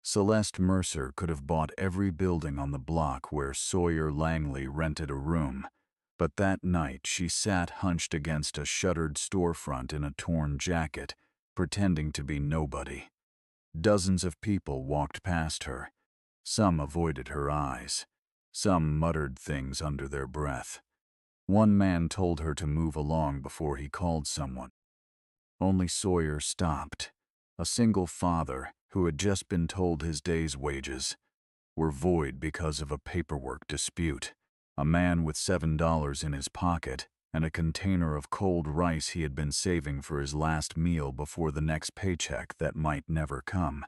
Celeste Mercer could have bought every building on the block where Sawyer Langley rented a room, but that night she sat hunched against a shuttered storefront in a torn jacket, pretending to be nobody. Dozens of people walked past her. Some avoided her eyes. Some muttered things under their breath. One man told her to move along before he called someone. Only Sawyer stopped. A single father, who had just been told his day's wages were void because of a paperwork dispute. A man with $7 in his pocket and a container of cold rice he had been saving for his last meal before the next paycheck that might never come.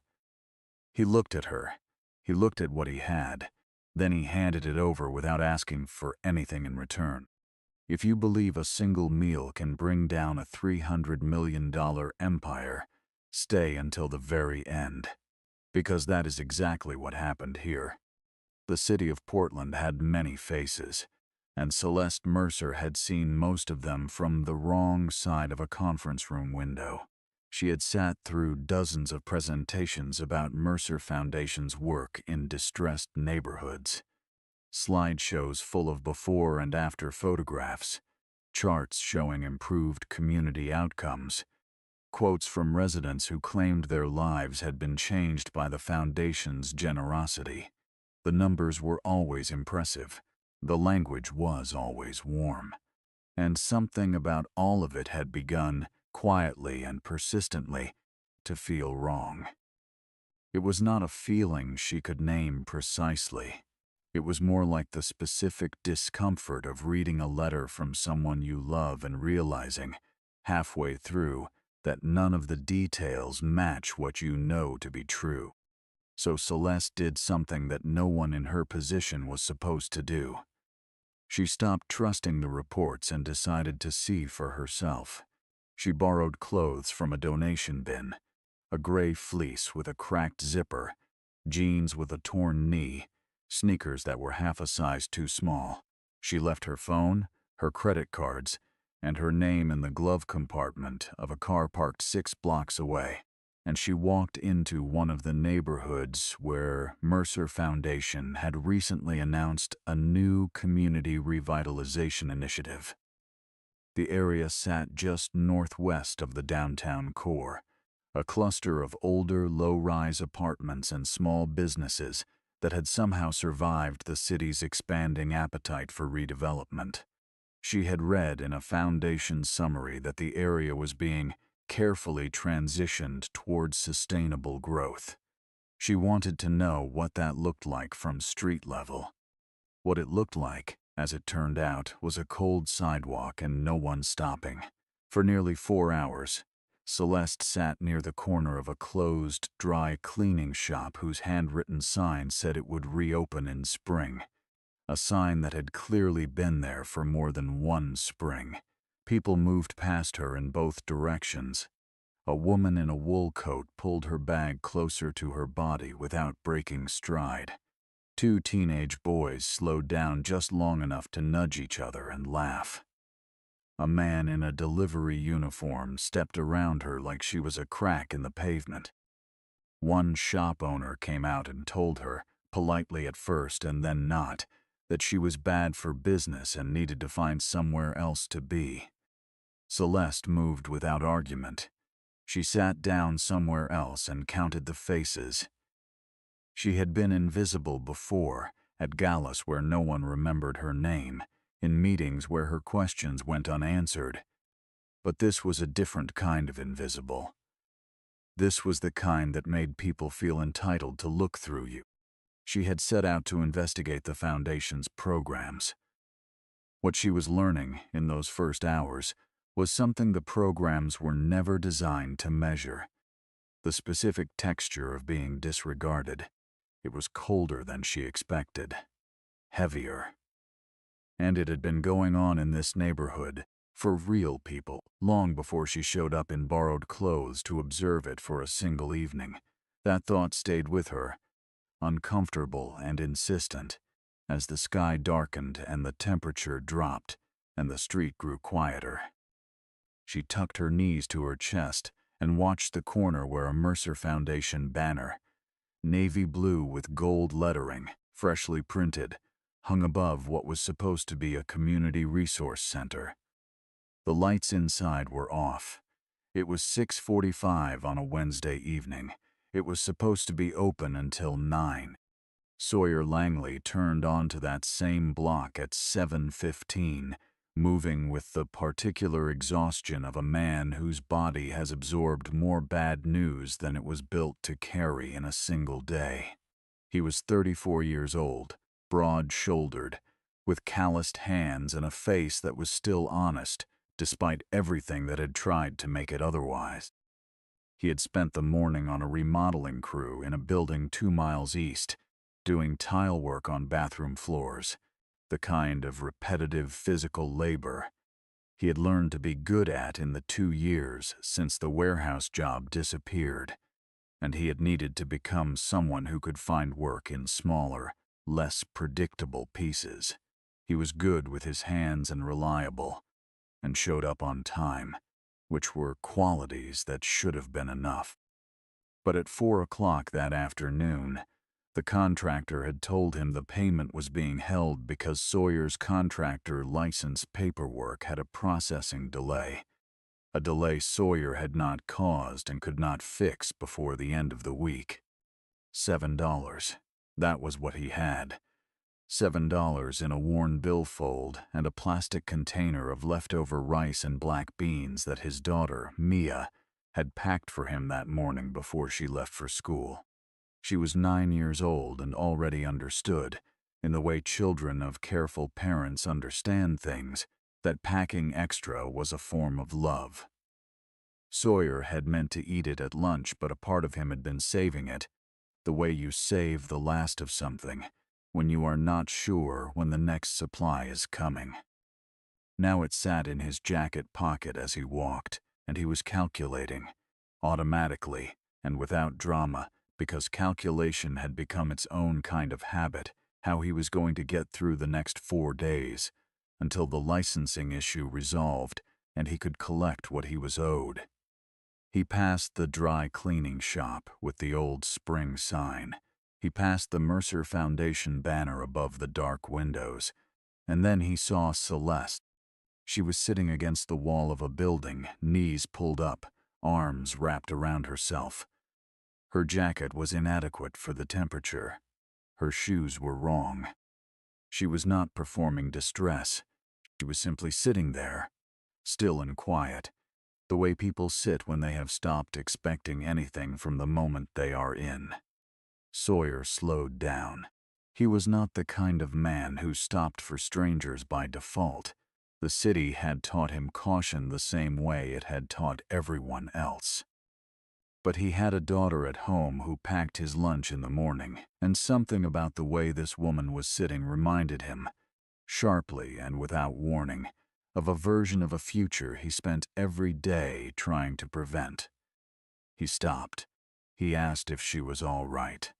He looked at her. He looked at what he had. Then he handed it over without asking for anything in return. If you believe a single meal can bring down a $300 million empire, stay until the very end. Because that is exactly what happened here. The city of Portland had many faces, and Celeste Mercer had seen most of them from the wrong side of a conference room window. She had sat through dozens of presentations about Mercer Foundation's work in distressed neighborhoods. Slideshows full of before and after photographs, charts showing improved community outcomes, quotes from residents who claimed their lives had been changed by the Foundation's generosity. The numbers were always impressive. The language was always warm. And something about all of it had begun, quietly and persistently, to feel wrong. It was not a feeling she could name precisely. It was more like the specific discomfort of reading a letter from someone you love and realizing, halfway through, that none of the details match what you know to be true. So Celeste did something that no one in her position was supposed to do. She stopped trusting the reports and decided to see for herself. She borrowed clothes from a donation bin, a gray fleece with a cracked zipper, jeans with a torn knee, sneakers that were half a size too small. She left her phone, her credit cards, and her name in the glove compartment of a car parked 6 blocks away, and she walked into one of the neighborhoods where Mercer Foundation had recently announced a new community revitalization initiative. The area sat just northwest of the downtown core, a cluster of older, low-rise apartments and small businesses that had somehow survived the city's expanding appetite for redevelopment. She had read in a Foundation summary that the area was being carefully transitioned towards sustainable growth. She wanted to know what that looked like from street level. What it looked like, as it turned out, was a cold sidewalk and no one stopping. For nearly 4 hours, Celeste sat near the corner of a closed, dry cleaning shop whose handwritten sign said it would reopen in spring. A sign that had clearly been there for more than one spring. People moved past her in both directions. A woman in a wool coat pulled her bag closer to her body without breaking stride. 2 teenage boys slowed down just long enough to nudge each other and laugh. A man in a delivery uniform stepped around her like she was a crack in the pavement. One shop owner came out and told her, politely at first and then not, that she was bad for business and needed to find somewhere else to be. Celeste moved without argument. She sat down somewhere else and counted the faces. She had been invisible before, at galas where no one remembered her name, in meetings where her questions went unanswered. But this was a different kind of invisible. This was the kind that made people feel entitled to look through you. She had set out to investigate the Foundation's programs. What she was learning in those first hours was something the programs were never designed to measure: the specific texture of being disregarded. It was colder than she expected, heavier. And it had been going on in this neighborhood, for real people, long before she showed up in borrowed clothes to observe it for a single evening. That thought stayed with her, uncomfortable and insistent, as the sky darkened and the temperature dropped and the street grew quieter. She tucked her knees to her chest and watched the corner where a Mercer Foundation banner, Navy blue with gold lettering, freshly printed, hung above what was supposed to be a community resource center. The lights inside were off. It was 6:45 on a Wednesday evening. It was supposed to be open until 9. Sawyer Langley turned onto that same block at 7:15, moving with the particular exhaustion of a man whose body has absorbed more bad news than it was built to carry in a single day. He was 34 years old, broad-shouldered, with calloused hands and a face that was still honest, despite everything that had tried to make it otherwise. He had spent the morning on a remodeling crew in a building 2 miles east, doing tile work on bathroom floors, the kind of repetitive physical labor he had learned to be good at in the 2 years since the warehouse job disappeared, and he had needed to become someone who could find work in smaller, less predictable pieces. He was good with his hands and reliable, and showed up on time, which were qualities that should have been enough. But at 4 o'clock that afternoon, the contractor had told him the payment was being held because Sawyer's contractor license paperwork had a processing delay, a delay Sawyer had not caused and could not fix before the end of the week. $7. That was what he had. $7 in a worn billfold and a plastic container of leftover rice and black beans that his daughter, Mia, had packed for him that morning before she left for school. She was 9 years old and already understood, in the way children of careful parents understand things, that packing extra was a form of love. Sawyer had meant to eat it at lunch, but a part of him had been saving it, the way you save the last of something, when you are not sure when the next supply is coming. Now it sat in his jacket pocket as he walked, and he was calculating, automatically and without drama, because calculation had become its own kind of habit, how he was going to get through the next 4 days, until the licensing issue resolved and he could collect what he was owed. He passed the dry cleaning shop with the old spring sign. He passed the Mercer Foundation banner above the dark windows, and then he saw Celeste. She was sitting against the wall of a building, knees pulled up, arms wrapped around herself. Her jacket was inadequate for the temperature. Her shoes were wrong. She was not performing distress. She was simply sitting there, still and quiet, the way people sit when they have stopped expecting anything from the moment they are in. Sawyer slowed down. He was not the kind of man who stopped for strangers by default. The city had taught him caution the same way it had taught everyone else. But he had a daughter at home who packed his lunch in the morning, and something about the way this woman was sitting reminded him, sharply and without warning, of a version of a future he spent every day trying to prevent. He stopped. He asked if she was all right.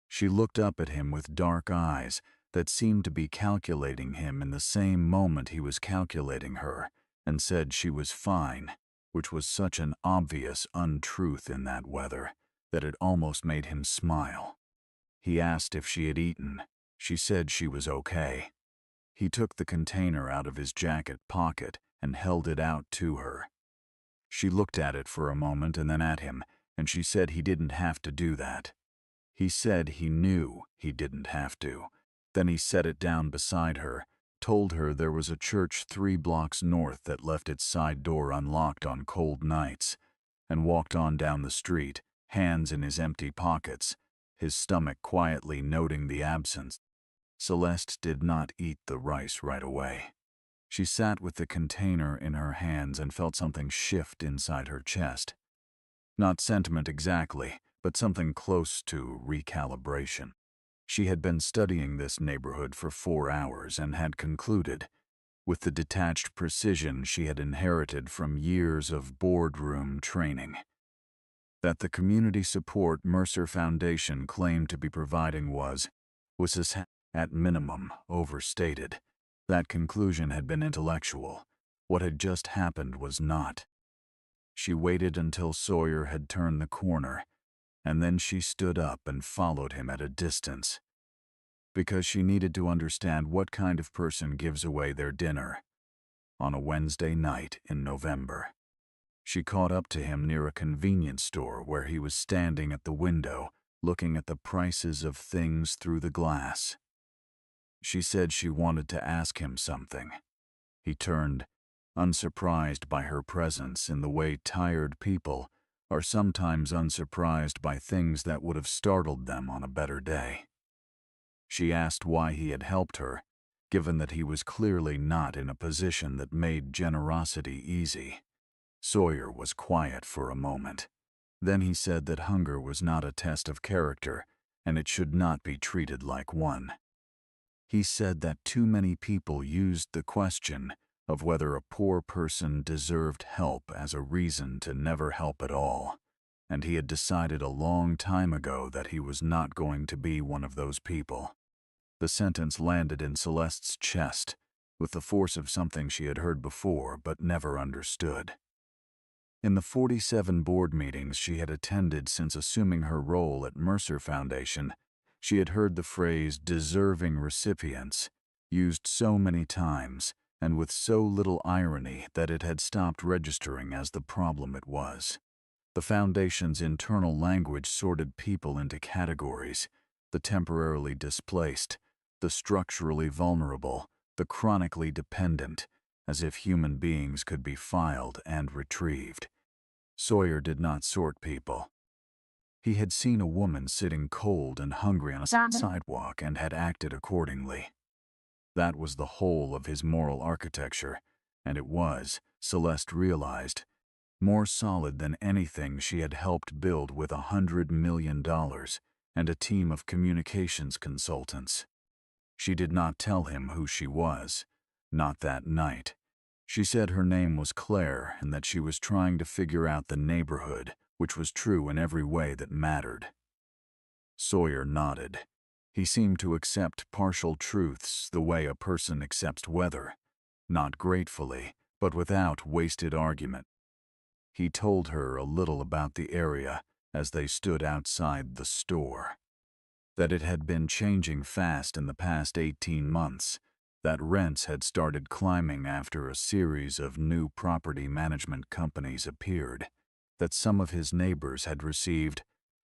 She looked up at him with dark eyes that seemed to be calculating him in the same moment he was calculating her, and said she was fine, which was such an obvious untruth in that weather that it almost made him smile. He asked if she had eaten. She said she was okay. He took the container out of his jacket pocket and held it out to her. She looked at it for a moment and then at him, and she said he didn't have to do that. He said he knew he didn't have to. Then he set it down beside her, told her there was a church 3 blocks north that left its side door unlocked on cold nights, and walked on down the street, hands in his empty pockets, his stomach quietly noting the absence. Celeste did not eat the rice right away. She sat with the container in her hands and felt something shift inside her chest. Not sentiment exactly, but something close to recalibration. She had been studying this neighborhood for 4 hours and had concluded, with the detached precision she had inherited from years of boardroom training, that the community support Mercer Foundation claimed to be providing was at minimum, overstated. That conclusion had been intellectual. What had just happened was not. She waited until Sawyer had turned the corner, and then she stood up and followed him at a distance, because she needed to understand what kind of person gives away their dinner on a Wednesday night in November. She caught up to him near a convenience store where he was standing at the window, looking at the prices of things through the glass. She said she wanted to ask him something. He turned, unsurprised by her presence in the way tired people are sometimes unsurprised by things that would have startled them on a better day. She asked why he had helped her, given that he was clearly not in a position that made generosity easy. Sawyer was quiet for a moment. Then he said that hunger was not a test of character, and it should not be treated like one. He said that too many people used the question of whether a poor person deserved help as a reason to never help at all, and he had decided a long time ago that he was not going to be one of those people. The sentence landed in Celeste's chest with the force of something she had heard before but never understood. In the 47 board meetings she had attended since assuming her role at Mercer Foundation, she had heard the phrase "deserving recipients" used so many times and with so little irony that it had stopped registering as the problem it was. The Foundation's internal language sorted people into categories: the temporarily displaced, the structurally vulnerable, the chronically dependent, as if human beings could be filed and retrieved. Sawyer did not sort people. He had seen a woman sitting cold and hungry on a sidewalk and had acted accordingly. That was the whole of his moral architecture, and it was, Celeste realized, more solid than anything she had helped build with $100 million and a team of communications consultants. She did not tell him who she was, not that night. She said her name was Claire and that she was trying to figure out the neighborhood, which was true in every way that mattered. Sawyer nodded. He seemed to accept partial truths the way a person accepts weather, not gratefully, but without wasted argument. He told her a little about the area as they stood outside the store. That it had been changing fast in the past 18 months, that rents had started climbing after a series of new property management companies appeared, that some of his neighbors had received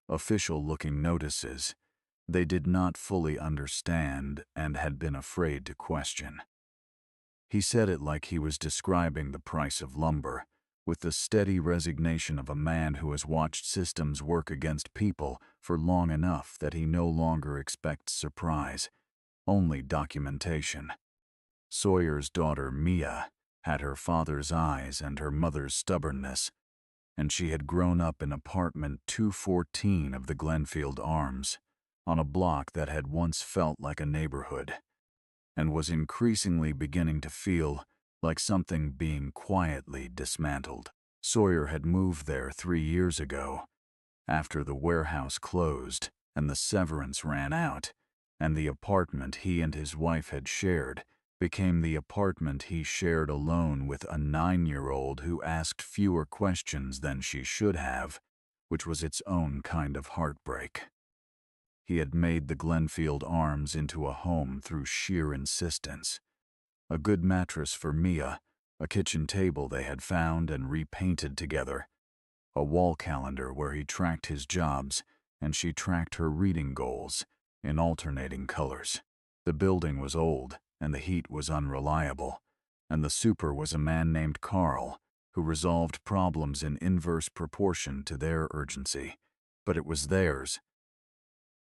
official-looking notices they did not fully understand and had been afraid to question. He said it like he was describing the price of lumber, with the steady resignation of a man who has watched systems work against people for long enough that he no longer expects surprise, only documentation. Sawyer's daughter, Mia, had her father's eyes and her mother's stubbornness, and she had grown up in apartment 214 of the Glenfield Arms, on a block that had once felt like a neighborhood, and was increasingly beginning to feel like something being quietly dismantled. Sawyer had moved there 3 years ago, after the warehouse closed and the severance ran out, and the apartment he and his wife had shared became the apartment he shared alone with a 9-year-old who asked fewer questions than she should have, which was its own kind of heartbreak. He had made the Glenfield Arms into a home through sheer insistence. A good mattress for Mia, a kitchen table they had found and repainted together, a wall calendar where he tracked his jobs and she tracked her reading goals in alternating colors. The building was old and the heat was unreliable, and the super was a man named Carl who resolved problems in inverse proportion to their urgency, but it was theirs.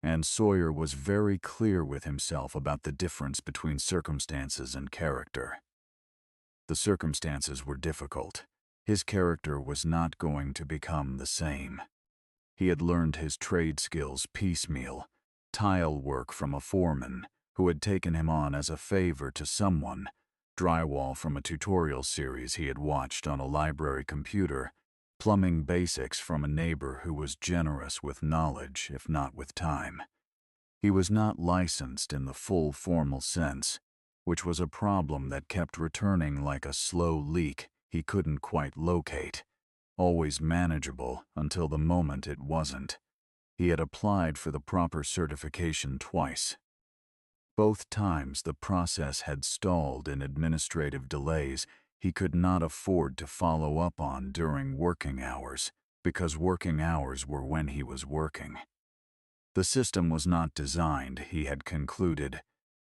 And Sawyer was very clear with himself about the difference between circumstances and character. The circumstances were difficult. His character was not going to become the same. He had learned his trade skills piecemeal, tile work from a foreman who had taken him on as a favor to someone, drywall from a tutorial series he had watched on a library computer, plumbing basics from a neighbor who was generous with knowledge, if not with time. He was not licensed in the full formal sense, which was a problem that kept returning like a slow leak he couldn't quite locate, always manageable until the moment it wasn't. He had applied for the proper certification twice. Both times the process had stalled in administrative delays he could not afford to follow up on during working hours, because working hours were when he was working. The system was not designed, he had concluded,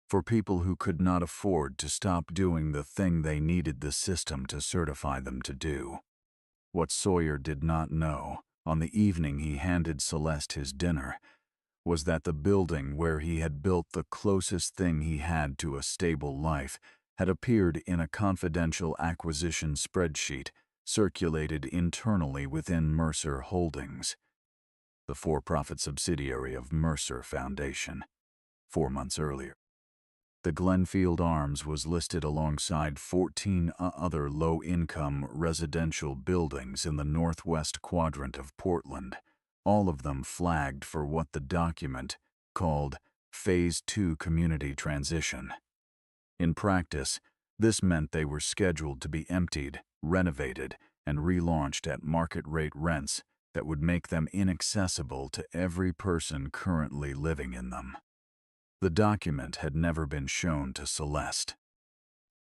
for people who could not afford to stop doing the thing they needed the system to certify them to do. What Sawyer did not know, on the evening he handed Celeste his dinner, was that the building where he had built the closest thing he had to a stable life had appeared in a confidential acquisition spreadsheet circulated internally within Mercer Holdings, the for-profit subsidiary of Mercer Foundation. 4 months earlier, the Glenfield Arms was listed alongside 14 other low-income residential buildings in the northwest quadrant of Portland, all of them flagged for what the document called Phase 2 Community Transition. In practice, this meant they were scheduled to be emptied, renovated, and relaunched at market-rate rents that would make them inaccessible to every person currently living in them. The document had never been shown to Celeste.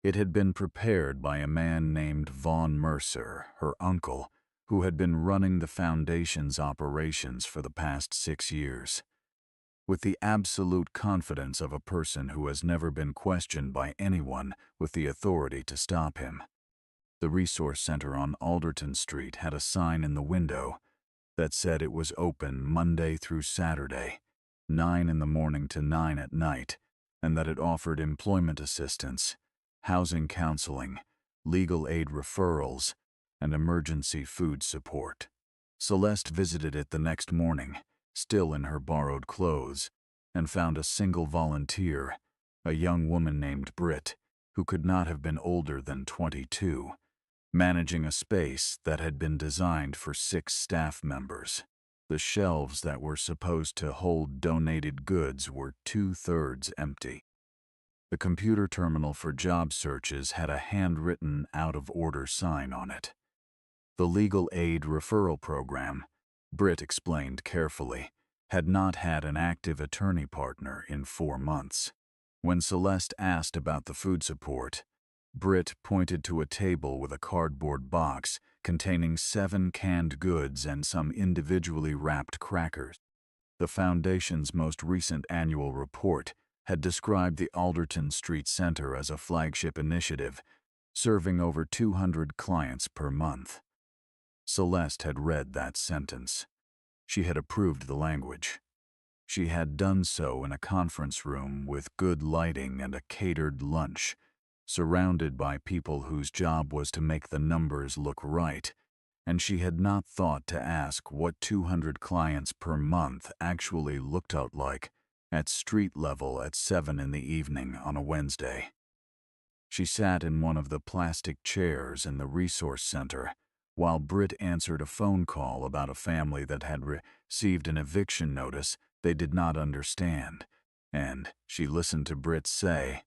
It had been prepared by a man named Vaughn Mercer, her uncle, who had been running the foundation's operations for the past 6 years. With the absolute confidence of a person who has never been questioned by anyone with the authority to stop him. The resource center on Alderton Street had a sign in the window that said it was open Monday through Saturday, 9 in the morning to 9 at night, and that it offered employment assistance, housing counseling, legal aid referrals, and emergency food support. Celeste visited it the next morning, still in her borrowed clothes, and found a single volunteer, a young woman named Britt, who could not have been older than 22, managing a space that had been designed for 6 staff members. The shelves that were supposed to hold donated goods were 2/3 empty. The computer terminal for job searches had a handwritten out-of-order sign on it. The legal aid referral program, Britt explained carefully, had not had an active attorney partner in 4 months. When Celeste asked about the food support, Britt pointed to a table with a cardboard box containing 7 canned goods and some individually wrapped crackers. The Foundation's most recent annual report had described the Alderton Street Center as a flagship initiative, serving over 200 clients per month. Celeste had read that sentence. She had approved the language. She had done so in a conference room with good lighting and a catered lunch, surrounded by people whose job was to make the numbers look right, and she had not thought to ask what 200 clients per month actually looked out like at street level at 7 in the evening on a Wednesday. She sat in one of the plastic chairs in the resource center while Britt answered a phone call about a family that had received an eviction notice they did not understand, and she listened to Britt say,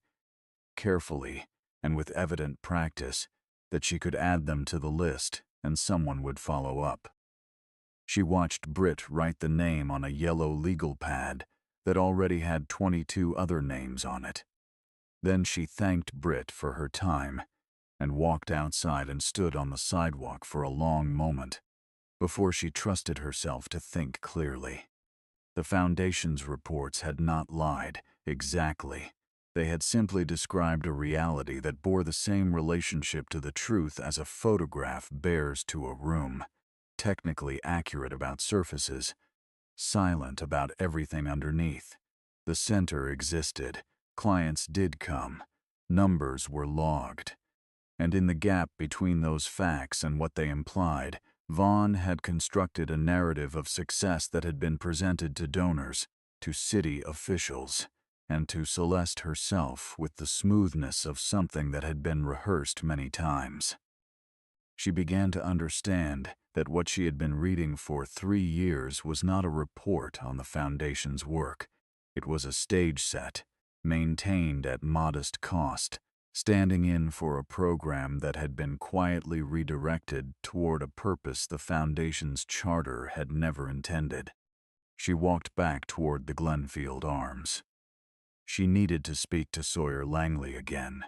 carefully and with evident practice, that she could add them to the list and someone would follow up. She watched Britt write the name on a yellow legal pad that already had 22 other names on it. Then she thanked Britt for her time and walked outside and stood on the sidewalk for a long moment before she trusted herself to think clearly. The Foundation's reports had not lied, exactly. They had simply described a reality that bore the same relationship to the truth as a photograph bears to a room, technically accurate about surfaces, silent about everything underneath. The center existed, clients did come, numbers were logged. And in the gap between those facts and what they implied, Vaughn had constructed a narrative of success that had been presented to donors, to city officials, and to Celeste herself with the smoothness of something that had been rehearsed many times. She began to understand that what she had been reading for 3 years was not a report on the Foundation's work. It was a stage set, maintained at modest cost, standing in for a program that had been quietly redirected toward a purpose the Foundation's charter had never intended. She walked back toward the Glenfield Arms. She needed to speak to Sawyer Langley again.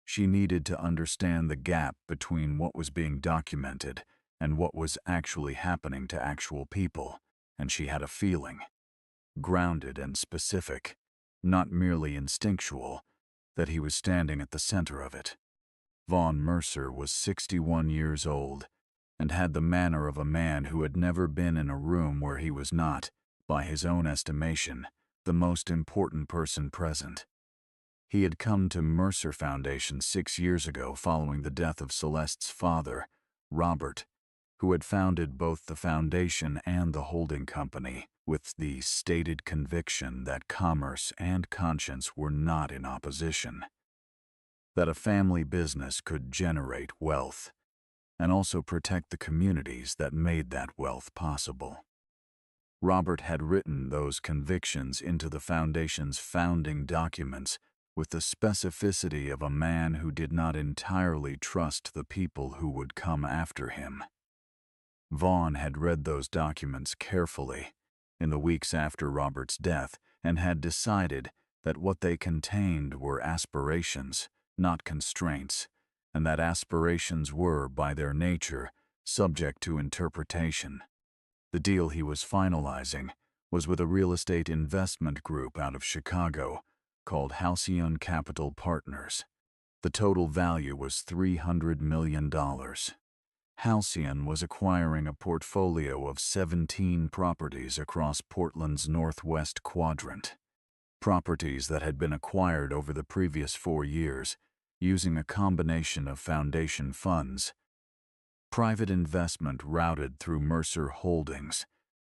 She needed to understand the gap between what was being documented and what was actually happening to actual people, and she had a feeling, grounded and specific, not merely instinctual, that he was standing at the center of it. Vaughn Mercer was 61 years old and had the manner of a man who had never been in a room where he was not, by his own estimation, the most important person present. He had come to Mercer Foundation 6 years ago following the death of Celeste's father, Robert, who had founded both the foundation and the holding company with the stated conviction that commerce and conscience were not in opposition, that a family business could generate wealth and also protect the communities that made that wealth possible. Robert had written those convictions into the foundation's founding documents with the specificity of a man who did not entirely trust the people who would come after him. Vaughn had read those documents carefully in the weeks after Robert's death and had decided that what they contained were aspirations, not constraints, and that aspirations were, by their nature, subject to interpretation. The deal he was finalizing was with a real estate investment group out of Chicago called Halcyon Capital Partners. The total value was $300 million. Halcyon was acquiring a portfolio of 17 properties across Portland's northwest quadrant. Properties that had been acquired over the previous 4 years using a combination of foundation funds, private investment routed through Mercer Holdings,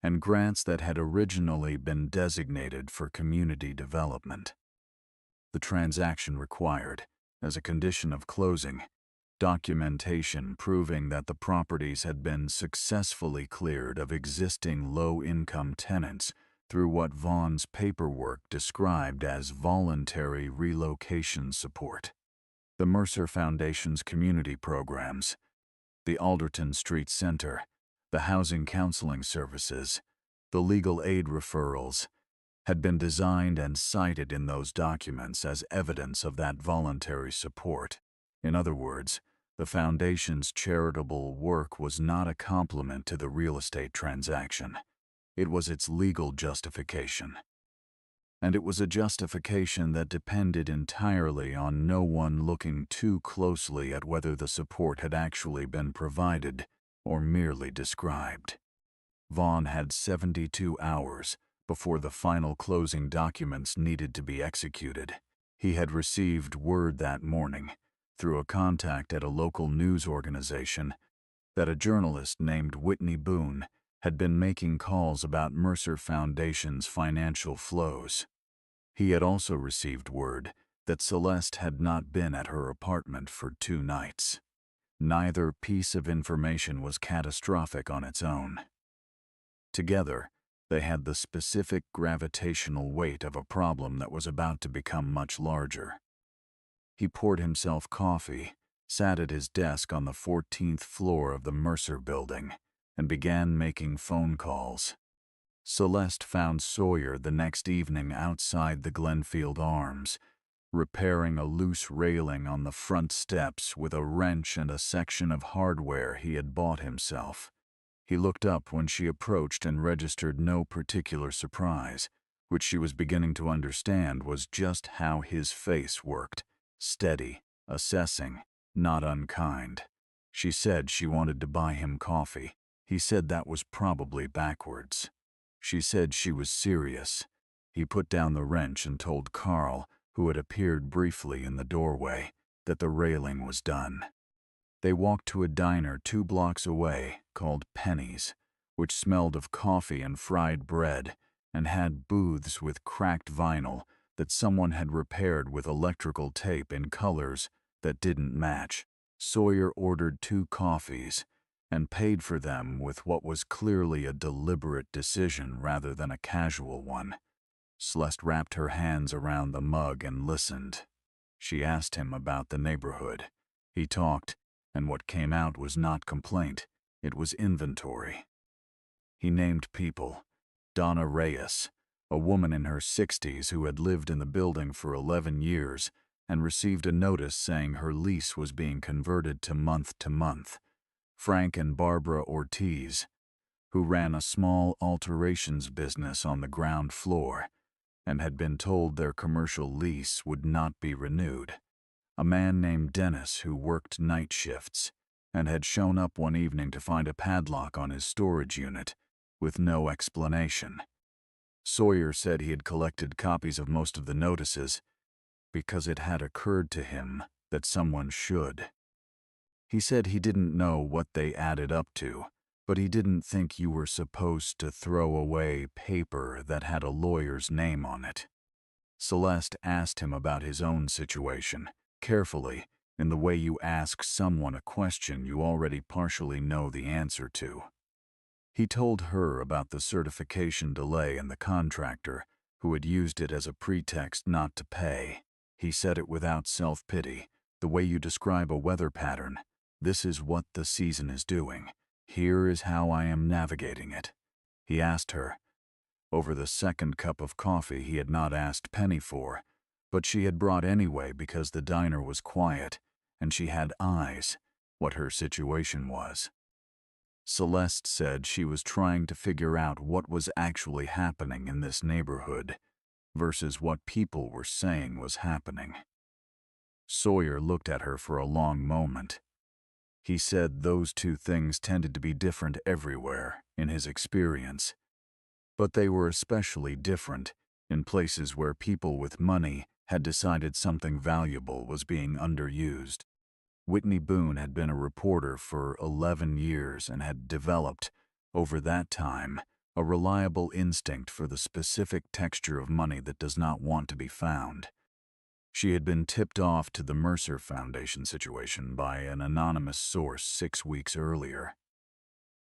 and grants that had originally been designated for community development. The transaction required, as a condition of closing, documentation proving that the properties had been successfully cleared of existing low-income tenants through what Vaughn's paperwork described as voluntary relocation support. The Mercer Foundation's community programs, the Alderton Street Center, the housing counseling services, the legal aid referrals, had been designed and cited in those documents as evidence of that voluntary support. In other words, the Foundation's charitable work was not a complement to the real estate transaction. It was its legal justification. And it was a justification that depended entirely on no one looking too closely at whether the support had actually been provided or merely described. Vaughn had 72 hours before the final closing documents needed to be executed. He had received word that morning, through a contact at a local news organization, that a journalist named Whitney Boone had been making calls about Mercer Foundation's financial flows. He had also received word that Celeste had not been at her apartment for 2 nights. Neither piece of information was catastrophic on its own. Together, they had the specific gravitational weight of a problem that was about to become much larger. He poured himself coffee, sat at his desk on the 14th floor of the Mercer building, and began making phone calls. Celeste found Sawyer the next evening outside the Glenfield Arms, repairing a loose railing on the front steps with a wrench and a section of hardware he had bought himself. He looked up when she approached and registered no particular surprise, which she was beginning to understand was just how his face worked, steady, assessing, not unkind. She said she wanted to buy him coffee. He said that was probably backwards. She said she was serious. He put down the wrench and told Carl, who had appeared briefly in the doorway, that the railing was done. They walked to a diner 2 blocks away called Penny's, which smelled of coffee and fried bread and had booths with cracked vinyl that someone had repaired with electrical tape in colors that didn't match. Sawyer ordered 2 coffees and paid for them with what was clearly a deliberate decision rather than a casual one. Celeste wrapped her hands around the mug and listened. She asked him about the neighborhood. He talked, and what came out was not complaint, it was inventory. He named people, Donna Reyes, a woman in her 60s who had lived in the building for 11 years and received a notice saying her lease was being converted to month. Frank and Barbara Ortiz, who ran a small alterations business on the ground floor and had been told their commercial lease would not be renewed. A man named Dennis who worked night shifts and had shown up one evening to find a padlock on his storage unit with no explanation. Sawyer said he had collected copies of most of the notices because it had occurred to him that someone should. He said he didn't know what they added up to, but he didn't think you were supposed to throw away paper that had a lawyer's name on it. Celeste asked him about his own situation, carefully, in the way you ask someone a question you already partially know the answer to. He told her about the certification delay and the contractor, who had used it as a pretext not to pay. He said it without self-pity, the way you describe a weather pattern. This is what the season is doing. Here is how I am navigating it. He asked her, over the second cup of coffee he had not asked Penny for, but she had brought anyway because the diner was quiet and she had eyes, what her situation was. Celeste said she was trying to figure out what was actually happening in this neighborhood versus what people were saying was happening. Sawyer looked at her for a long moment. He said those two things tended to be different everywhere, in his experience, but they were especially different in places where people with money had decided something valuable was being underused. Whitney Boone had been a reporter for 11 years and had developed, over that time, a reliable instinct for the specific texture of money that does not want to be found. She had been tipped off to the Mercer Foundation situation by an anonymous source 6 weeks earlier.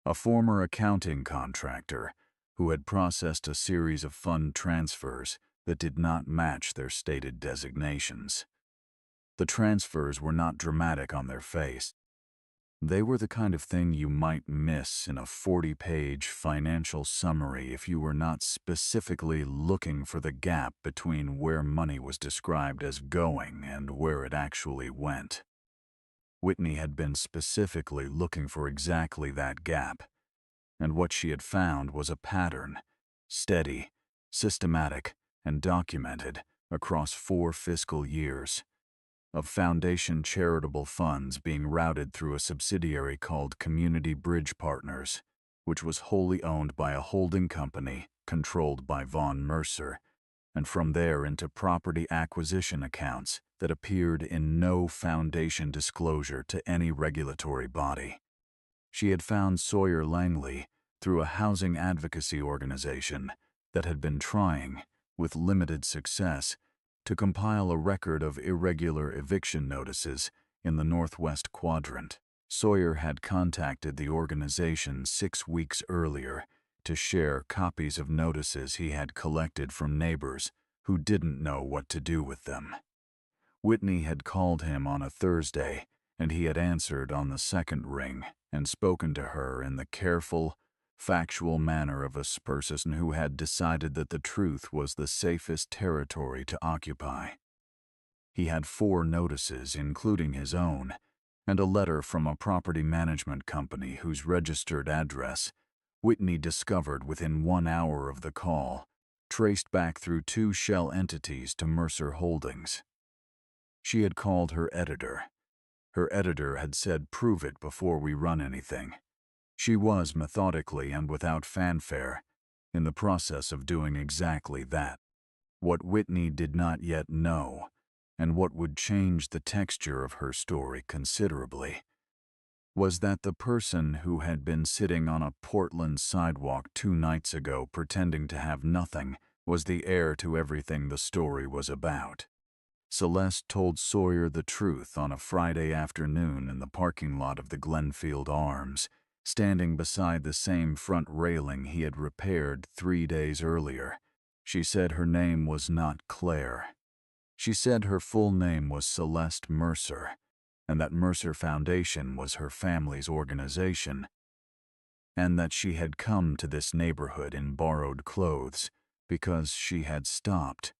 A former accounting contractor who had processed a series of fund transfers that did not match their stated designations. The transfers were not dramatic on their face. They were the kind of thing you might miss in a 40-page financial summary if you were not specifically looking for the gap between where money was described as going and where it actually went. Whitney had been specifically looking for exactly that gap, and what she had found was a pattern, steady, systematic, and documented across 4 fiscal years, of foundation charitable funds being routed through a subsidiary called Community Bridge Partners, which was wholly owned by a holding company controlled by Von Mercer, and from there into property acquisition accounts that appeared in no foundation disclosure to any regulatory body. She had found Sawyer Langley through a housing advocacy organization that had been trying, with limited success, to compile a record of irregular eviction notices in the Northwest Quadrant. Sawyer had contacted the organization 6 weeks earlier to share copies of notices he had collected from neighbors who didn't know what to do with them. Whitney had called him on a Thursday, and he had answered on the second ring and spoken to her in the careful, factual manner of a person who had decided that the truth was the safest territory to occupy. He had 4 notices, including his own, and a letter from a property management company whose registered address Whitney discovered within 1 hour of the call, traced back through 2 shell entities to Mercer Holdings. She had called her editor. Her editor had said, "Prove it before we run anything." She was methodically and without fanfare in the process of doing exactly that. What Whitney did not yet know, and what would change the texture of her story considerably, was that the person who had been sitting on a Portland sidewalk 2 nights ago pretending to have nothing was the heir to everything the story was about. Celeste told Sawyer the truth on a Friday afternoon in the parking lot of the Glenfield Arms, standing beside the same front railing he had repaired 3 days earlier. She said her name was not Claire. She said her full name was Celeste Mercer, and that Mercer Foundation was her family's organization, and that she had come to this neighborhood in borrowed clothes because she had stopped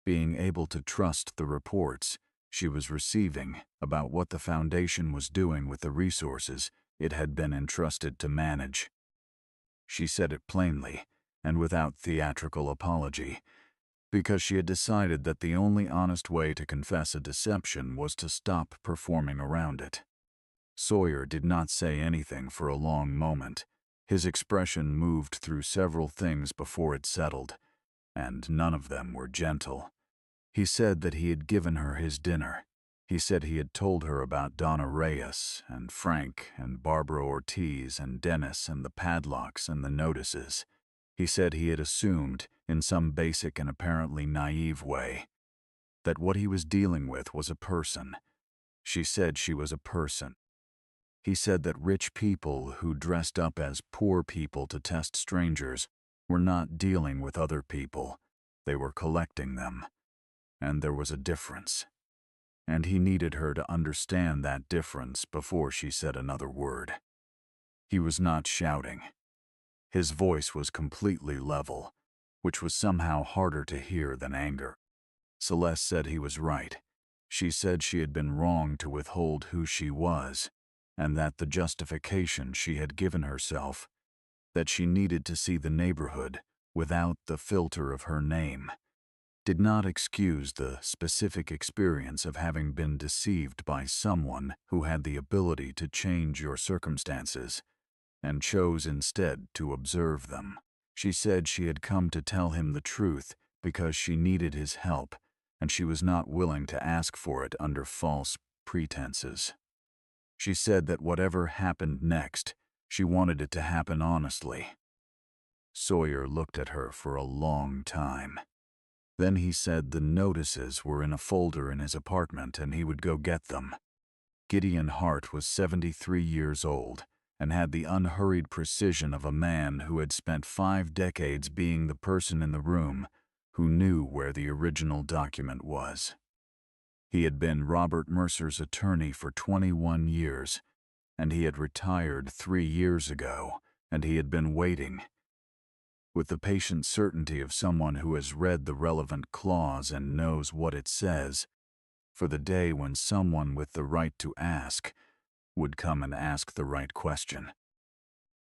being able to trust the reports she was receiving about what the foundation was doing with the resources it had been entrusted to manage. She said it plainly and without theatrical apology, because she had decided that the only honest way to confess a deception was to stop performing around it. Sawyer did not say anything for a long moment. His expression moved through several things before it settled, and none of them were gentle. He said that he had given her his dinner. He said he had told her about Donna Reyes and Frank and Barbara Ortiz and Dennis and the padlocks and the notices. He said he had assumed, in some basic and apparently naive way, that what he was dealing with was a person. She said she was a person. He said that rich people who dressed up as poor people to test strangers were not dealing with other people. They were collecting them. And there was a difference. And he needed her to understand that difference before she said another word. He was not shouting. His voice was completely level, which was somehow harder to hear than anger. Celeste said he was right. She said she had been wrong to withhold who she was, and that the justification she had given herself, that she needed to see the neighborhood without the filter of her name, did not excuse the specific experience of having been deceived by someone who had the ability to change your circumstances, and chose instead to observe them. She said she had come to tell him the truth because she needed his help, and she was not willing to ask for it under false pretenses. She said that whatever happened next, she wanted it to happen honestly. Sawyer looked at her for a long time. Then he said the notices were in a folder in his apartment and he would go get them. Gideon Hart was 73 years old and had the unhurried precision of a man who had spent 5 decades being the person in the room who knew where the original document was. He had been Robert Mercer's attorney for 21 years, and he had retired 3 years ago, and he had been waiting, with the patient certainty of someone who has read the relevant clause and knows what it says, for the day when someone with the right to ask would come and ask the right question.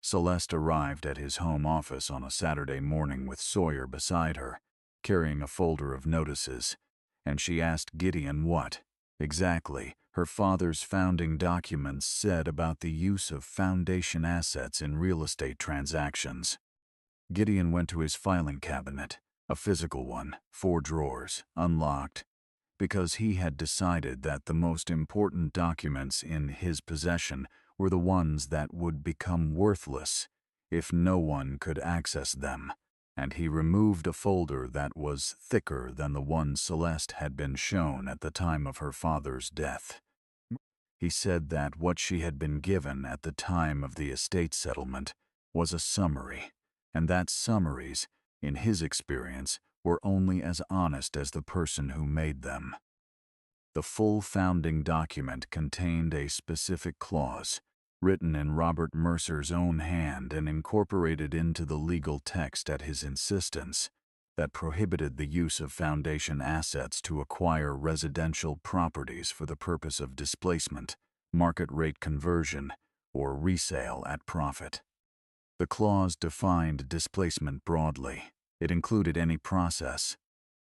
Celeste arrived at his home office on a Saturday morning with Sawyer beside her, carrying a folder of notices, and she asked Gideon what, exactly, her father's founding documents said about the use of foundation assets in real estate transactions. Gideon went to his filing cabinet, a physical one, 4 drawers, unlocked, because he had decided that the most important documents in his possession were the ones that would become worthless if no one could access them, and he removed a folder that was thicker than the one Celeste had been shown at the time of her father's death. He said that what she had been given at the time of the estate settlement was a summary, and that summaries, in his experience, were only as honest as the person who made them. The full founding document contained a specific clause, written in Robert Mercer's own hand and incorporated into the legal text at his insistence, that prohibited the use of foundation assets to acquire residential properties for the purpose of displacement, market rate conversion, or resale at profit. The clause defined displacement broadly. It included any process,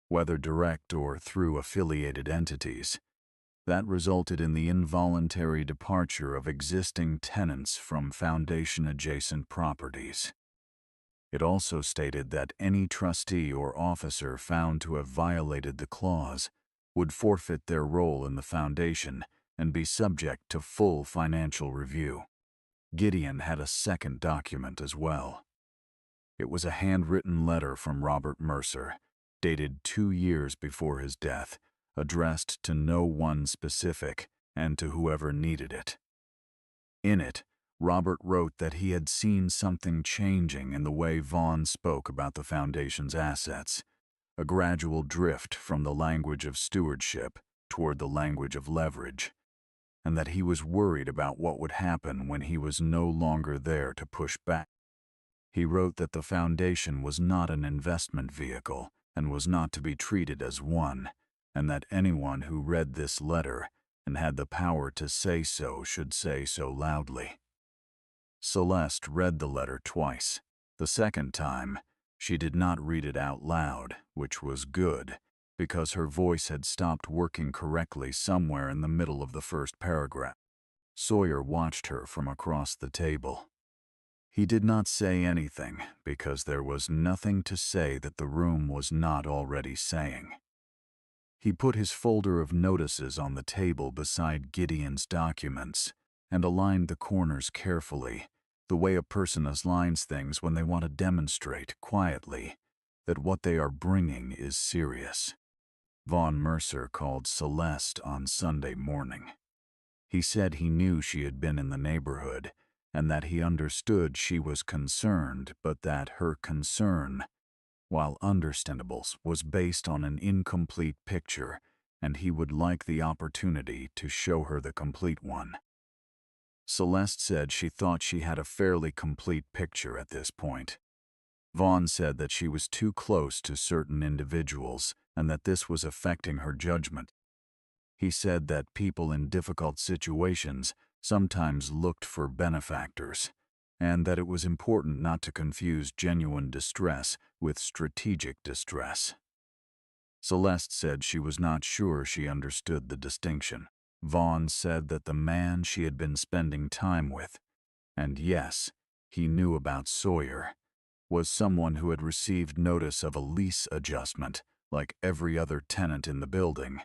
whether direct or through affiliated entities, that resulted in the involuntary departure of existing tenants from foundation-adjacent properties. It also stated that any trustee or officer found to have violated the clause would forfeit their role in the foundation and be subject to full financial review. Gideon had a second document as well. It was a handwritten letter from Robert Mercer, dated 2 years before his death, addressed to no one specific and to whoever needed it. In it, Robert wrote that he had seen something changing in the way Vaughn spoke about the foundation's assets, a gradual drift from the language of stewardship toward the language of leverage, and that he was worried about what would happen when he was no longer there to push back. He wrote that the foundation was not an investment vehicle and was not to be treated as one, and that anyone who read this letter and had the power to say so should say so loudly. Celeste read the letter twice. The second time, she did not read it out loud, which was good, because her voice had stopped working correctly somewhere in the middle of the first paragraph. Sawyer watched her from across the table. He did not say anything because there was nothing to say that the room was not already saying. He put his folder of notices on the table beside Gideon's documents and aligned the corners carefully, the way a person aligns things when they want to demonstrate quietly that what they are bringing is serious. Vaughn Mercer called Celeste on Sunday morning. He said he knew she had been in the neighborhood and that he understood she was concerned, but that her concern, while understandable, was based on an incomplete picture, and he would like the opportunity to show her the complete one. Celeste said she thought she had a fairly complete picture at this point. Vaughn said that she was too close to certain individuals and that this was affecting her judgment. He said that people in difficult situations sometimes looked for benefactors, and that it was important not to confuse genuine distress with strategic distress. Celeste said she was not sure she understood the distinction. Vaughn said that the man she had been spending time with, and yes, he knew about Sawyer, was someone who had received notice of a lease adjustment like every other tenant in the building,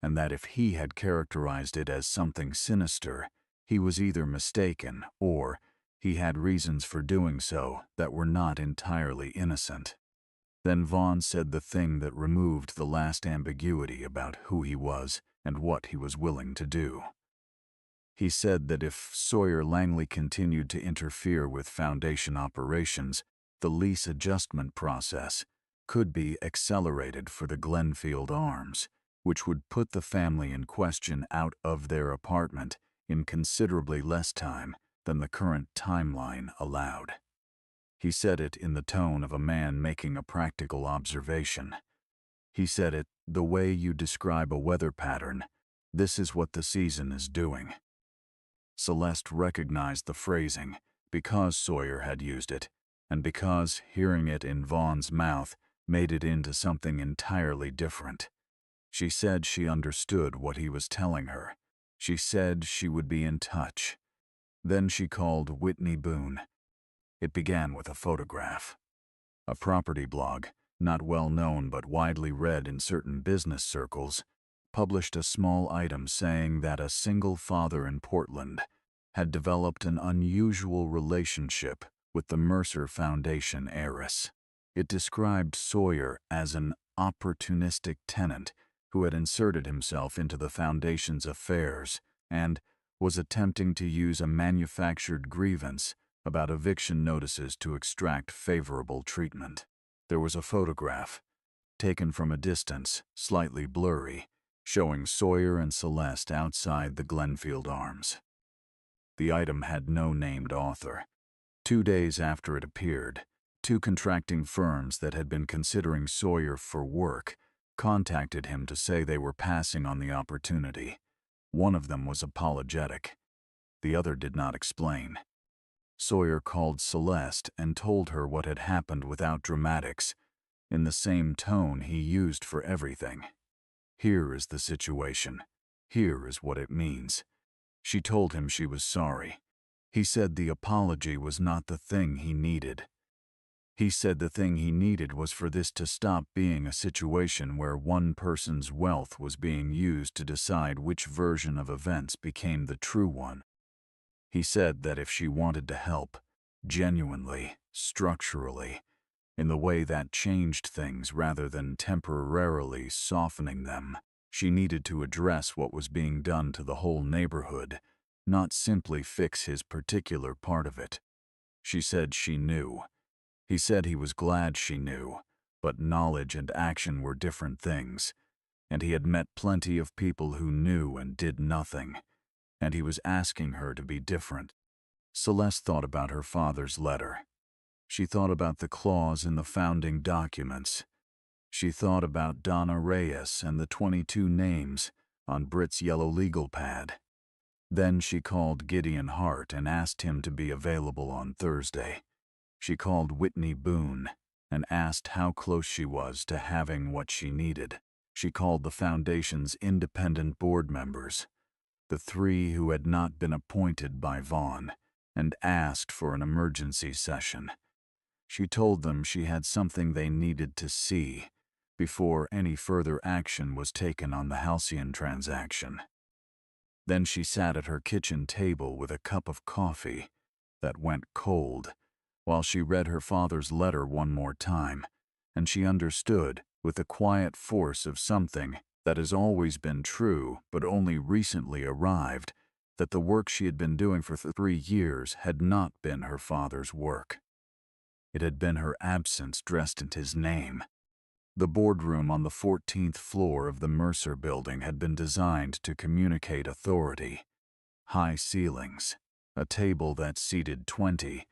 and that if he had characterized it as something sinister, he was either mistaken or he had reasons for doing so that were not entirely innocent. Then Vaughn said the thing that removed the last ambiguity about who he was and what he was willing to do. He said that if Sawyer Langley continued to interfere with Foundation operations, the lease adjustment process could be accelerated for the Glenfield Arms, which would put the family in question out of their apartment in considerably less time than the current timeline allowed. He said it in the tone of a man making a practical observation. He said it the way you describe a weather pattern. This is what the season is doing. Celeste recognized the phrasing because Sawyer had used it, and because hearing it in Vaughn's mouth made it into something entirely different. She said she understood what he was telling her. She said she would be in touch. Then she called Whitney Boone. It began with a photograph. A property blog, not well known but widely read in certain business circles, published a small item saying that a single father in Portland had developed an unusual relationship with the Mercer Foundation heiress. It described Sawyer as an opportunistic tenant who had inserted himself into the Foundation's affairs and was attempting to use a manufactured grievance about eviction notices to extract favorable treatment. There was a photograph, taken from a distance, slightly blurry, showing Sawyer and Celeste outside the Glenfield Arms. The item had no named author. 2 days after it appeared, 2 contracting firms that had been considering Sawyer for work contacted him to say they were passing on the opportunity. One of them was apologetic. The other did not explain. Sawyer called Celeste and told her what had happened without dramatics, in the same tone he used for everything. Here is the situation. Here is what it means. She told him she was sorry. He said the apology was not the thing he needed. He said the thing he needed was for this to stop being a situation where one person's wealth was being used to decide which version of events became the true one. He said that if she wanted to help, genuinely, structurally, in the way that changed things rather than temporarily softening them, she needed to address what was being done to the whole neighborhood, not simply fix his particular part of it. She said she knew. He said he was glad she knew, but knowledge and action were different things, and he had met plenty of people who knew and did nothing, and he was asking her to be different. Celeste thought about her father's letter. She thought about the clause in the founding documents. She thought about Donna Reyes and the 22 names on Britt's yellow legal pad. Then she called Gideon Hart and asked him to be available on Thursday. She called Whitney Boone and asked how close she was to having what she needed. She called the foundation's independent board members, the 3 who had not been appointed by Vaughn, and asked for an emergency session. She told them she had something they needed to see before any further action was taken on the Halcyon transaction. Then she sat at her kitchen table with a cup of coffee that went cold while she read her father's letter one more time, and she understood with the quiet force of something that has always been true but only recently arrived, that the work she had been doing for 3 years had not been her father's work. It had been her absence dressed in his name. The boardroom on the 14th floor of the Mercer building had been designed to communicate authority. High ceilings, a table that seated 20,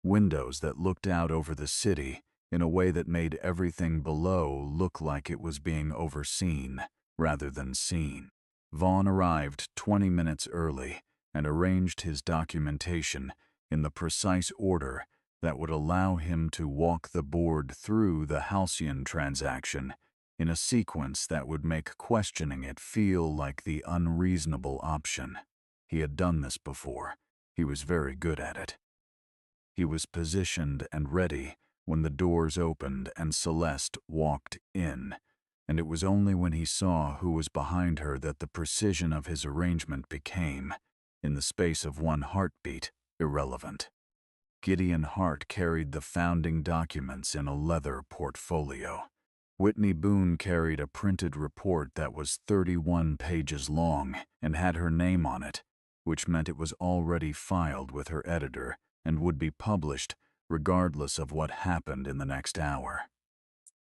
windows that looked out over the city in a way that made everything below look like it was being overseen rather than seen. Vaughn arrived 20 minutes early and arranged his documentation in the precise order that would allow him to walk the board through the Halcyon transaction in a sequence that would make questioning it feel like the unreasonable option. He had done this before. He was very good at it. He was positioned and ready when the doors opened and Celeste walked in, and it was only when he saw who was behind her that the precision of his arrangement became, in the space of one heartbeat, irrelevant. Gideon Hart carried the founding documents in a leather portfolio. Whitney Boone carried a printed report that was 31 pages long and had her name on it, which meant it was already filed with her editor and would be published regardless of what happened in the next hour.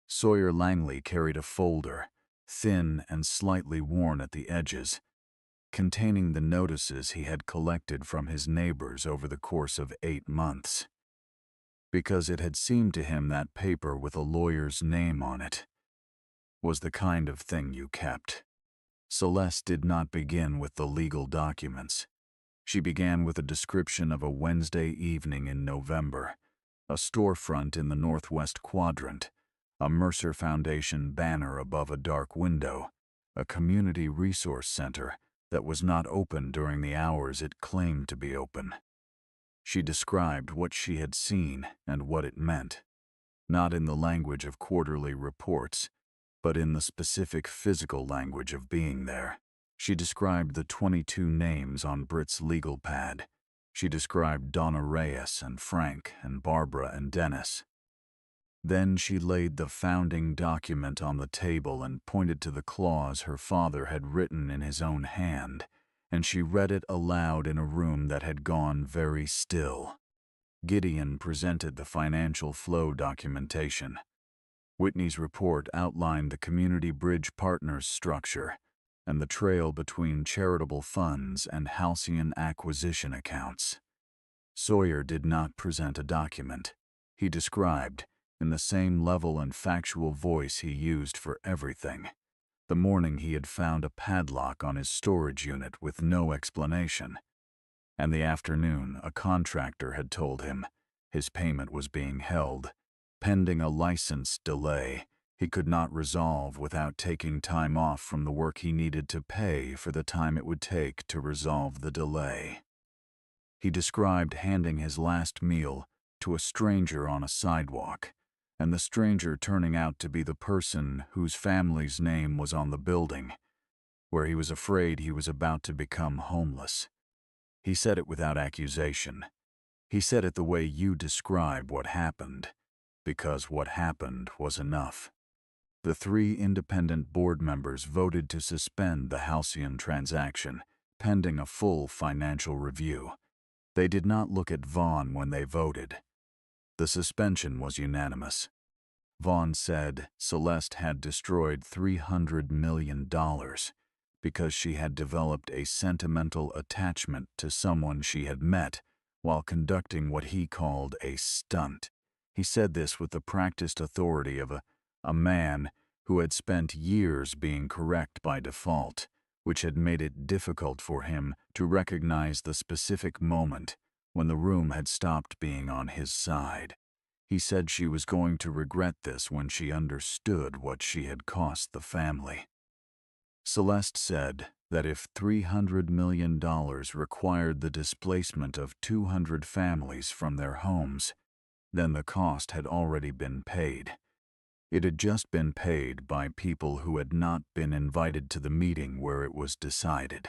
Sawyer Langley carried a folder, thin and slightly worn at the edges, containing the notices he had collected from his neighbors over the course of 8 months. Because it had seemed to him that paper with a lawyer's name on it was the kind of thing you kept. Celeste did not begin with the legal documents. She began with a description of a Wednesday evening in November, a storefront in the northwest quadrant, a Mercer Foundation banner above a dark window, a community resource center that was not open during the hours it claimed to be open. She described what she had seen and what it meant, not in the language of quarterly reports, but in the specific physical language of being there. She described the 22 names on Britt's legal pad. She described Donna Reyes and Frank and Barbara and Dennis. Then she laid the founding document on the table and pointed to the clause her father had written in his own hand, and she read it aloud in a room that had gone very still. Gideon presented the financial flow documentation. Whitney's report outlined the Community Bridge Partners structure and the trail between charitable funds and Halcyon acquisition accounts. Sawyer did not present a document. He described, in the same level and factual voice he used for everything, the morning he had found a padlock on his storage unit with no explanation, and the afternoon a contractor had told him his payment was being held, pending a license delay he could not resolve without taking time off from the work he needed to pay for the time it would take to resolve the delay. He described handing his last meal to a stranger on a sidewalk, and the stranger turning out to be the person whose family's name was on the building, where he was afraid he was about to become homeless. He said it without accusation. He said it the way you describe what happened, because what happened was enough. The 3 independent board members voted to suspend the Halcyon transaction, pending a full financial review. They did not look at Vaughn when they voted. The suspension was unanimous. Vaughn said Celeste had destroyed $300 million because she had developed a sentimental attachment to someone she had met while conducting what he called a stunt. He said this with the practiced authority of a man who had spent years being correct by default, which had made it difficult for him to recognize the specific moment when the room had stopped being on his side. He said she was going to regret this when she understood what she had cost the family. Celeste said that if $300 million required the displacement of 200 families from their homes, then the cost had already been paid. It had just been paid by people who had not been invited to the meeting where it was decided.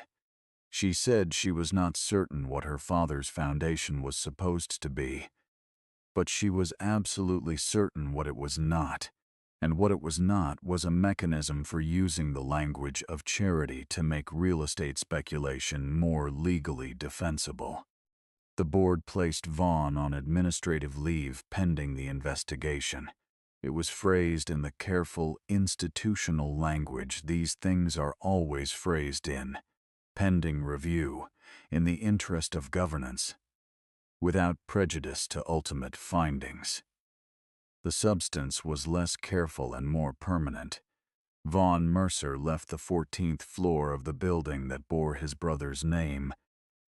She said she was not certain what her father's foundation was supposed to be, but she was absolutely certain what it was not, and what it was not was a mechanism for using the language of charity to make real estate speculation more legally defensible. The board placed Vaughn on administrative leave pending the investigation. It was phrased in the careful, institutional language these things are always phrased in, pending review, in the interest of governance, without prejudice to ultimate findings. The substance was less careful and more permanent. Vaughn Mercer left the 14th floor of the building that bore his brother's name,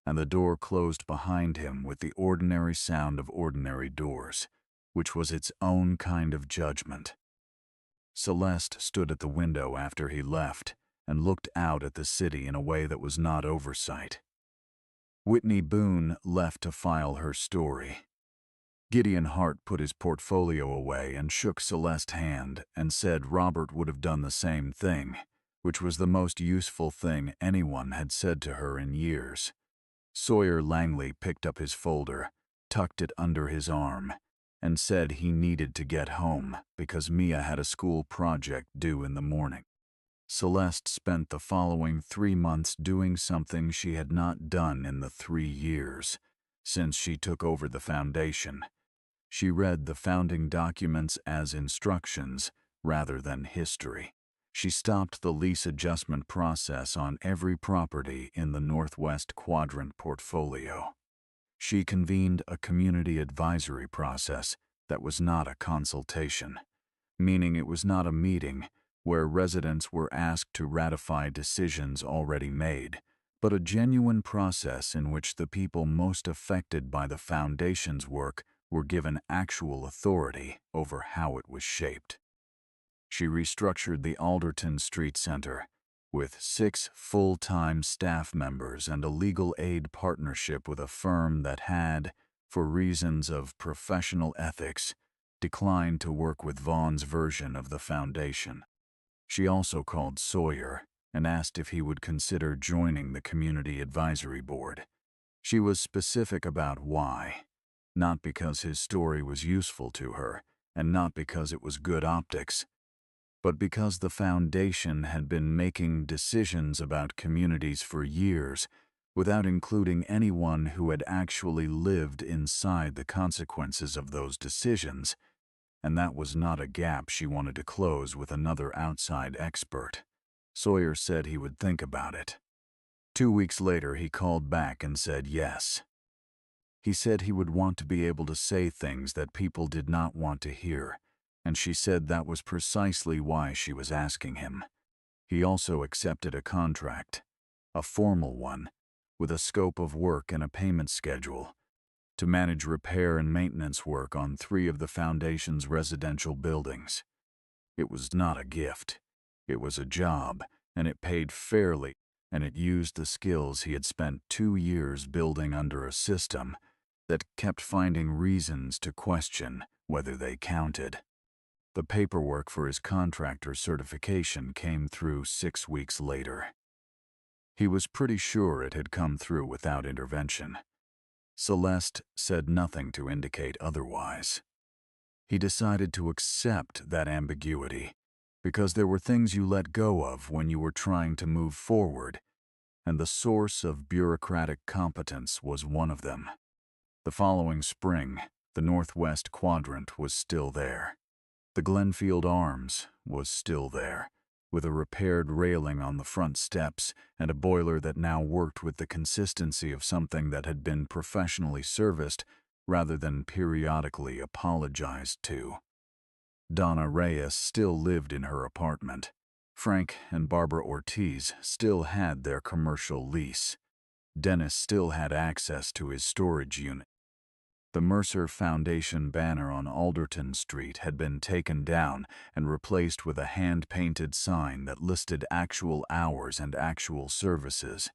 and the door closed behind him with the ordinary sound of ordinary doors, which was its own kind of judgment. Celeste stood at the window after he left and looked out at the city in a way that was not oversight. Whitney Boone left to file her story. Gideon Hart put his portfolio away and shook Celeste's hand and said Robert would have done the same thing, which was the most useful thing anyone had said to her in years. Sawyer Langley picked up his folder, tucked it under his arm, and said he needed to get home because Mia had a school project due in the morning. Celeste spent the following 3 months doing something she had not done in the 3 years since she took over the foundation. She read the founding documents as instructions rather than history. She stopped the lease adjustment process on every property in the Northwest Quadrant portfolio. She convened a community advisory process that was not a consultation, meaning it was not a meeting where residents were asked to ratify decisions already made, but a genuine process in which the people most affected by the foundation's work were given actual authority over how it was shaped. She restructured the Alderton Street Center with 6 full-time staff members and a legal aid partnership with a firm that had, for reasons of professional ethics, declined to work with Vaughn's version of the foundation. She also called Sawyer and asked if he would consider joining the Community Advisory Board. She was specific about why, not because his story was useful to her and not because it was good optics, but because the foundation had been making decisions about communities for years without including anyone who had actually lived inside the consequences of those decisions, and that was not a gap she wanted to close with another outside expert. Sawyer said he would think about it. 2 weeks later, he called back and said yes. He said he would want to be able to say things that people did not want to hear, and she said that was precisely why she was asking him. He also accepted a contract, a formal one, with a scope of work and a payment schedule, to manage repair and maintenance work on 3 of the foundation's residential buildings. It was not a gift. It was a job, and it paid fairly, and it used the skills he had spent 2 years building under a system that kept finding reasons to question whether they counted. The paperwork for his contractor certification came through 6 weeks later. He was pretty sure it had come through without intervention. Celeste said nothing to indicate otherwise. He decided to accept that ambiguity because there were things you let go of when you were trying to move forward, and the source of bureaucratic competence was one of them. The following spring, the Northwest Quadrant was still there. The Glenfield Arms was still there, with a repaired railing on the front steps and a boiler that now worked with the consistency of something that had been professionally serviced rather than periodically apologized to. Donna Reyes still lived in her apartment. Frank and Barbara Ortiz still had their commercial lease. Dennis still had access to his storage unit. The Mercer Foundation banner on Alderton Street had been taken down and replaced with a hand-painted sign that listed actual hours and actual services,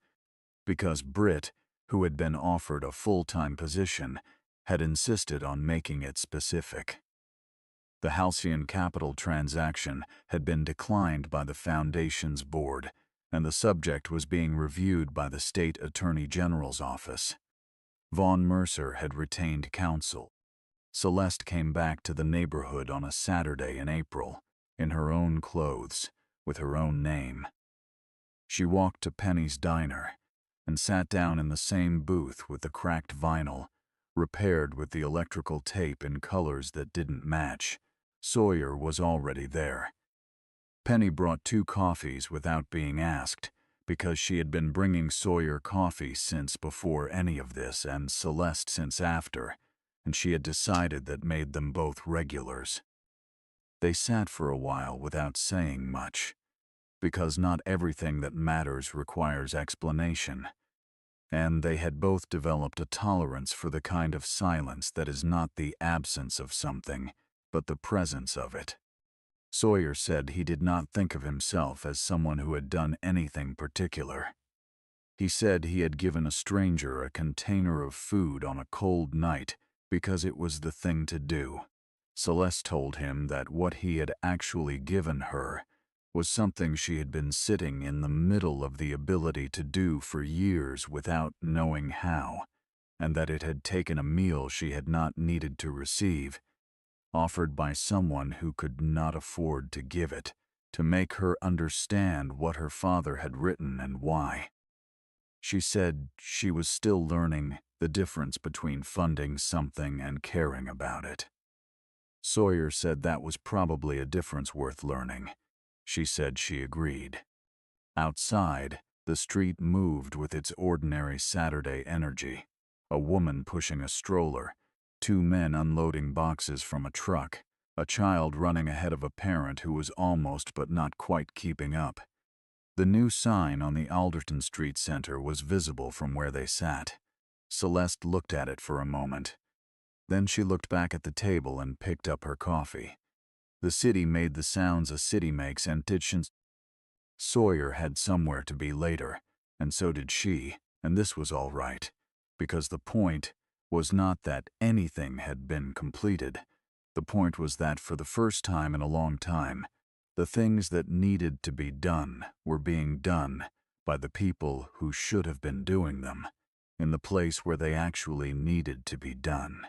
because Britt, who had been offered a full-time position, had insisted on making it specific. The Halcyon Capital transaction had been declined by the Foundation's board, and the subject was being reviewed by the State Attorney General's office. Vaughn Mercer had retained counsel. Celeste came back to the neighborhood on a Saturday in April, in her own clothes, with her own name. She walked to Penny's diner and sat down in the same booth with the cracked vinyl, repaired with the electrical tape in colors that didn't match. Sawyer was already there. Penny brought 2 coffees without being asked, because she had been bringing Sawyer coffee since before any of this and Celeste since after, and she had decided that made them both regulars. They sat for a while without saying much, because not everything that matters requires explanation, and they had both developed a tolerance for the kind of silence that is not the absence of something, but the presence of it. Sawyer said he did not think of himself as someone who had done anything particular. He said he had given a stranger a container of food on a cold night because it was the thing to do. Celeste told him that what he had actually given her was something she had been sitting in the middle of the ability to do for years without knowing how, and that it had taken a meal she had not needed to receive, offered by someone who could not afford to give it, to make her understand what her father had written and why. She said she was still learning the difference between funding something and caring about it. Sawyer said that was probably a difference worth learning. She said she agreed. Outside, the street moved with its ordinary Saturday energy. A woman pushing a stroller, 2 men unloading boxes from a truck, a child running ahead of a parent who was almost but not quite keeping up. The new sign on the Alderton Street Center was visible from where they sat. Celeste looked at it for a moment. Then she looked back at the table and picked up her coffee. The city made the sounds a city makes, and Sawyer had somewhere to be later, and so did she, and this was all right, because the point was not that anything had been completed. The point was that for the first time in a long time, the things that needed to be done were being done by the people who should have been doing them, in the place where they actually needed to be done.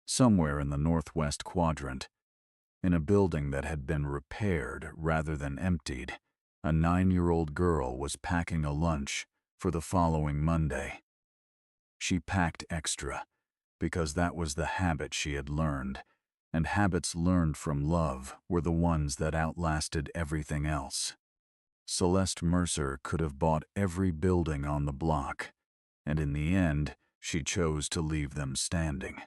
Somewhere in the northwest quadrant, in a building that had been repaired rather than emptied, a 9-year-old girl was packing a lunch for the following Monday. She packed extra, because that was the habit she had learned, and habits learned from love were the ones that outlasted everything else. Celeste Mercer could have bought every building on the block, and in the end, she chose to leave them standing.